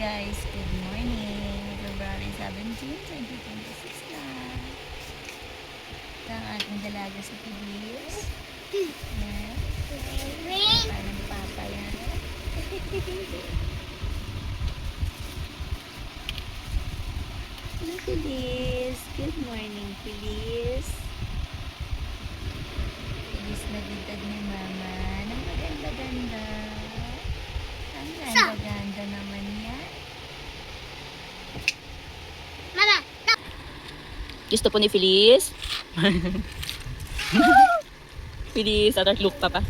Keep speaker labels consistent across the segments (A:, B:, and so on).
A: guys, good morning. February 17, 2026 na. Ito ang ating dalaga sa Pilipinas. Ayan. Parang papa yan. Hello, Feliz. Good morning, Feliz. Feliz na bintad ni Mama. Nang maganda-ganda. Ang ganda-ganda naman yan.
B: Mama, no.
A: Gusto po ni Feliz? Feliz, atat look pa. Pa.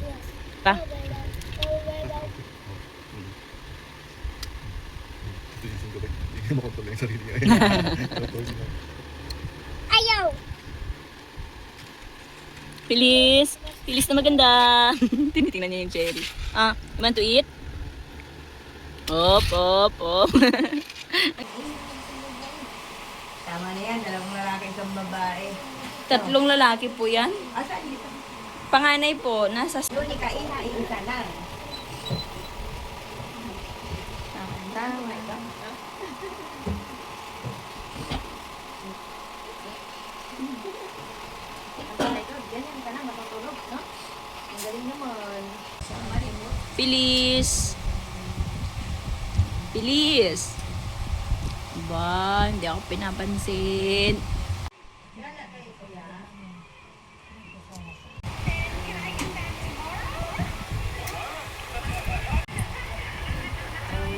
C: Hindi mo kontrol yung sarili niya.
B: Ayaw.
A: Feliz. Feliz na maganda. Tinitingnan niya yung cherry. You want to eat? Op.
D: Tama na yan, dalawang lalaki isang babae.
A: Tatlong lalaki po yan.
D: Asan dito?
A: Panganay po, nasa...
D: Doon ika-ina, isa lang.
A: Tama.
D: Ganyan ka na, matutulog, no? Ang galing naman.
A: Feliz. Feliz. Ba, hindi ako pinapansin.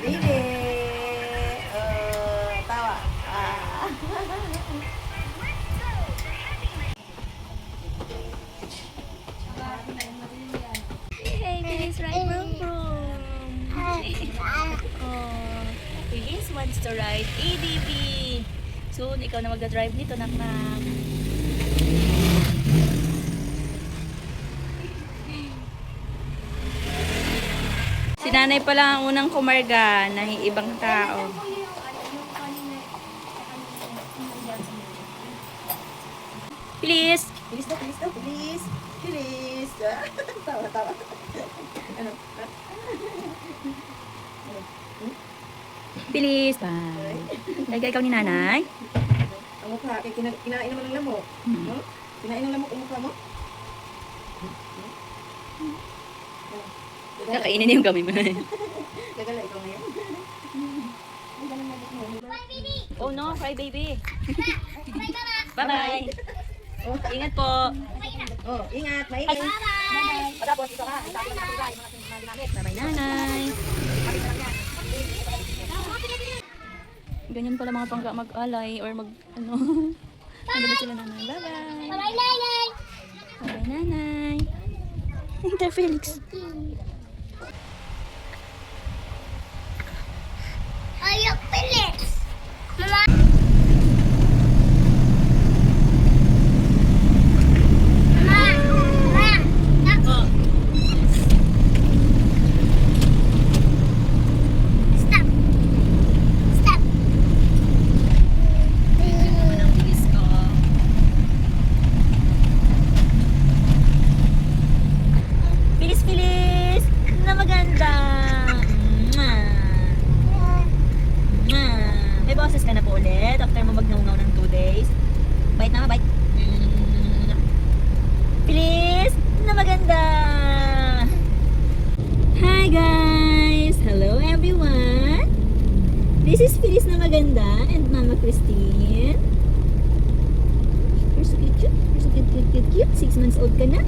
D: Lili! Tawa.
A: Hey, Feliz, ride vroom. Oh, Feliz wants to ride ADV. Soon, ikaw na magdadrive nito, naknak. Si nanay pala ang unang kumarga ng ibang tao. Feliz!
D: Bilis daw, bilis. Bilis. Tawa. Ano?
A: Feliz! Bye! Lagay ikaw ni nanay.
D: Ang mukha, kinain naman ng lamok. No? Kinain ng lamok ang mukha mo?
A: Kakainin niya yung gamay mo.
D: Gagala, ikaw ngayon.
A: Oh no, cry baby. Bye-bye. Ingat po.
D: Oh, ingat, mainit.
B: Bye.
D: Patapos, ito ka. Itapon na natin yung mga ginamit.
A: Bye-bye nanay. Ganyan pala mga pangga mag-alay or ano. Naganda sila nanay. Bye-bye.
B: Bye, Nanay.
A: Bye-bye nanay. Hinta Felix.
B: Ayaw, Felix. Mama.
A: Feliz na maganda. May boses ka na po ulit after mo magnungaw ng 2 days. Bite na, bite. Feliz na maganda. Hi guys! Hello everyone! This is Feliz na maganda and Mama Christine. You're so cute. You're so cute. 6 months old ka na.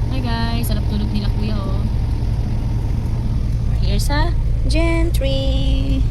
A: Hi guys! Sarap tulog nila kuya oh. Here's a gentry.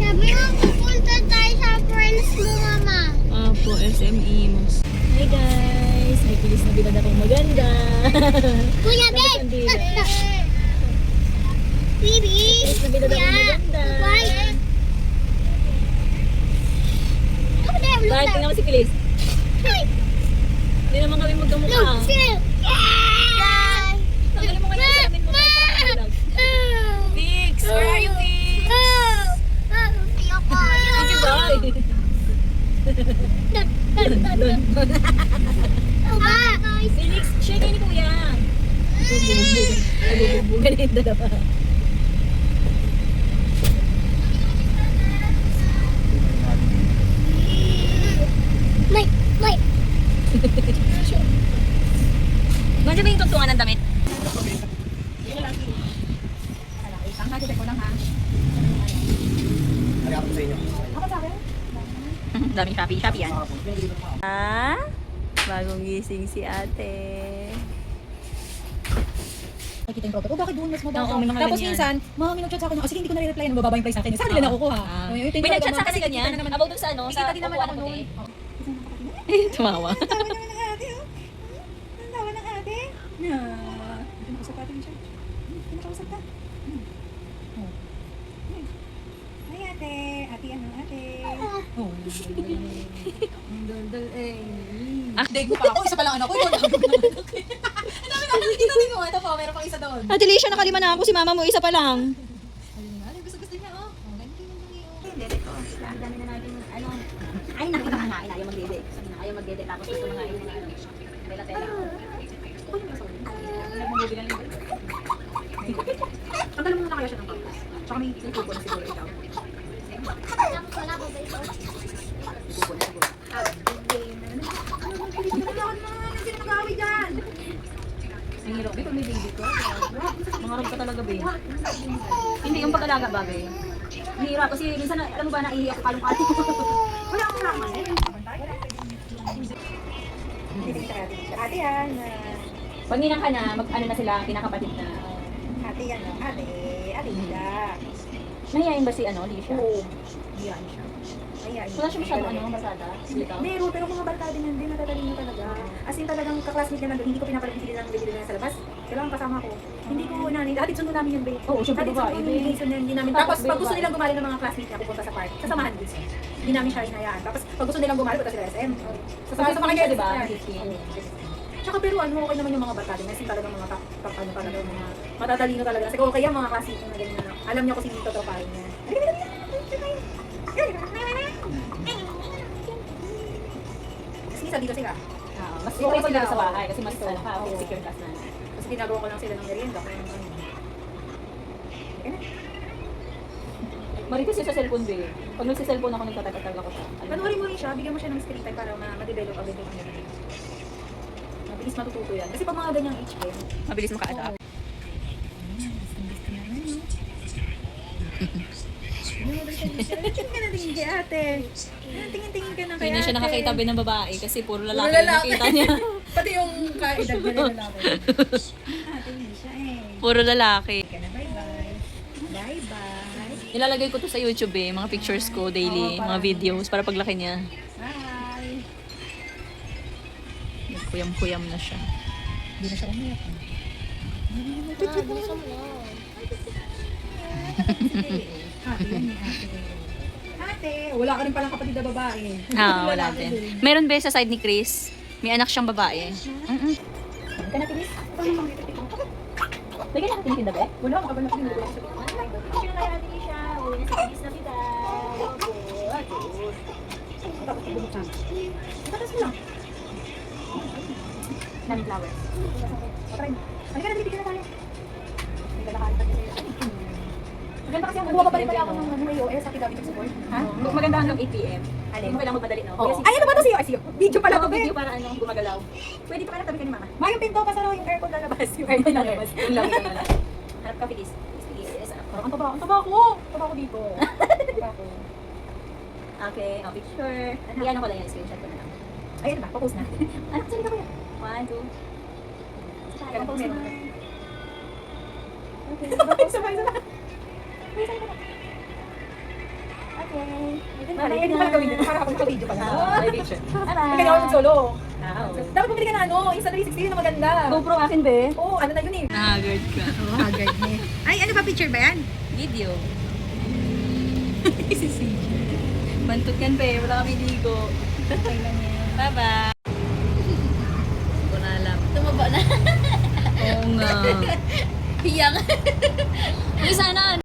A: Sabi mo, SM Imus. Hi guys! May kilis na bilad akong maganda.
B: Kuya,
A: Tapos
B: babe!
A: ang dila.
B: Bibi!
A: Kilis na bilad akong maganda.
B: Over there, look
A: Bakit
B: there.
A: tingnan mo si Kilis?
B: Hey,
A: Hindi naman kami magkamukha.
B: look, see. Yeah!
A: Tanggalin mo kayo sa amin mo para makalag. Vix! Where are you, Vix? Hindi ba? Felix, share kayo ni Kuya. Nagbubugan yung dalawa. Nandiyan ba yung tuntungan ng damit?
C: Ano ako sa inyo?
A: Daming Shopee yan. Ah? Bagong gising si ate.
D: Nakikita yung product. Oh, bakit doon mas mababa?
A: Oo, may mga
D: Tapos
A: ganyan.
D: minsan, mga minag-chat sa akin, sige, hindi ko na-reply, mababa yung price sa akin. Saan nila nakukuha?
A: Ah.
D: Yung
A: May nag-chat sa akin
D: kasi
A: ganyan.
D: kita naman-
A: About dun sa ano, sa
D: Kikita din naman
A: upuan
D: ako
A: ng
D: noon.
A: puti. Tumawa.
D: Ang tawa naman ng ate, oh. Ang tawa ng ate. Na. Pinakausap natin siya. Pinakausap ka. Oh. Hi ate. Ate ano ate? Oh. Ang daldal eh. Date mo pa ako. Isa pa lang anak ko. Yun. Ang dami namin nakikita din mo. Ito po, meron pang isa doon.
A: Ate Alicia, nakalima na ako. Si mama mo, isa pa lang.
D: Ayun nga, gusto niya oh. Oh, ganito yung
A: Dami na natin, ano. Ay, nakita ka nga. Ayaw mag-dede. Ayaw mag-dede. Tapos gusto na nga yun. Tela-tela.
D: Tanggalin mo na kaya siya ng pampas. Tsaka may kubo na siguro ikaw. Kubo na siguro. Sino mag-away dyan?
A: Ang hirap. Ito may baby ko. Mangarap ka talaga, babe. Hindi, yung pag-alaga bagay. Ang hirap kasi minsan, alam mo ba, naiiyak ko kalong-kalong.
D: Wala akong laman eh. Ate yan.
A: Pag ninang ka na, ano na sila, kinakapatid na.
D: Ate yan. Ate. Ate Ida.
A: Nahiyain ba si Alicia?
D: Oo. Yan siya. Ayan.
A: Wala siya masyado, basada? Slitaw?
D: Meron, pero mga barkada niyan din, natatalino talaga. As in talagang kaklasmate niya nandun, hindi ko pinapalit sila ng bibili na sa labas. Kailangan kasama ko. Hindi ko nanin, hatid sundo namin yan, babe.
A: Oo, syempre
D: Hatid
A: babae,
D: sundo
A: babe.
D: namin, sundo hindi namin.
A: Tapos,
D: Tapos, pag gusto
A: babae.
D: nilang gumali ng mga classmates niya, pupunta sa park, sasamahan din siya. Hindi namin siya hinayaan. Tapos, pag gusto nilang gumali, punta sila SM. Sasamahan sa mga
A: siya, di ba?
D: Tsaka pero ano, okay naman yung mga barkada. Kasi talagang mga ano talaga, mga matatalino talaga. Kasi okay yung mga classmates na ganyan na. Alam niya kung sino ito tropahin niya. Kasi minsan dito sila.
A: Mas okay pag dito sa bahay kasi mas secure class na.
D: Kasi ginagawa ko lang sila ng merienda. Kaya ano.
A: Marites yung sa cellphone, babe. Pag nagsa-cellphone ako, nagtatag-tag ako sa.
D: Panoorin mo rin siya, bigyan mo siya ng screen time para ma-develop agad yung ano. Mabilis matututo yan. Kasi pag mga ganyang age game,
A: Mabilis maka-adapt.
D: tingin ka na tingin kay ate. Tingin-tingin ka na kay
A: Hindi na siya
D: ate.
A: nakakitabi ng babae kasi puro lalaki
D: Puro
A: yung
D: lalaki.
A: nakita niya.
D: Pati yung kaedad niya rin lalaki. Ate hindi siya eh.
A: Puro lalaki.
D: Ka na, bye-bye. Bye-bye.
A: Nilalagay ko to sa YouTube eh, mga pictures ko daily,
D: Oo,
A: mga
D: parang-
A: videos para paglaki niya.
D: Bye.
A: Kuyam-kuyam na siya.
D: Hindi na siya umiyak. Ate, yan ni ate. Ate, wala ka rin palang kapatid na babae.
A: Wala din. Meron ba sa side ni Chris? May anak siyang babae.
D: Ka na, Tinis? Paano mang dito?
A: Lagyan natin yung tindabe?
D: Wala, makabal na pinili ko lang siya. Tapos ibubuksan. Tapos mo lang.
A: Nang flowers.
D: Patry mo. Halika na, bibigyan na tayo. May kalakari pa tayo. Maganda kasi ang buha pa rin pala ako ng AOS sa Kidabit Support.
A: Ha? Maganda hanggang 8 p.m. Hindi mo kailangan magmadali, no?
D: Oo. Ay, ano ba ito si USU? Video pala ito,
A: Video
D: babe.
A: para gumagalaw.
D: Pwede pa kaya tabi ka ni Mama. Ma, yung pinto, pasara yung aircon lalabas. Yung aircon lalabas.
A: Yung lang yun. Harap ka, Feliz. Yes.
D: Parang ang taba ko. Taba ko dito. Taba ko.
A: Okay, picture. Iyan ko lang yan, screenshot ko na lang.
D: Ay, ano ba? Papost na.
A: Ano, salita ko yan? 1, 2.
D: Kaya post na.
A: Okay.
D: Sabay. Ate, Mamaya, hindi pala gawin yun. Para ako naka-video pala.
A: May picture.
D: Hindi ka naman solo.
A: Ah, okay.
D: Dapat bumili ka na ano, Insta360 yun na maganda.
A: GoPro akin, be.
D: Oo, ano na yun eh.
A: Nahagard ka.
D: Haggard na eh. Ay, ano ba picture ba yan?
A: Video. Si CJ. Bantot yan, be. Wala kami ligo.
D: Okay lang yan.
A: Bye-bye. Hindi ko na alam.
B: Tumaba na.
A: Oo nga.
B: Hiyang.
A: Ay, sana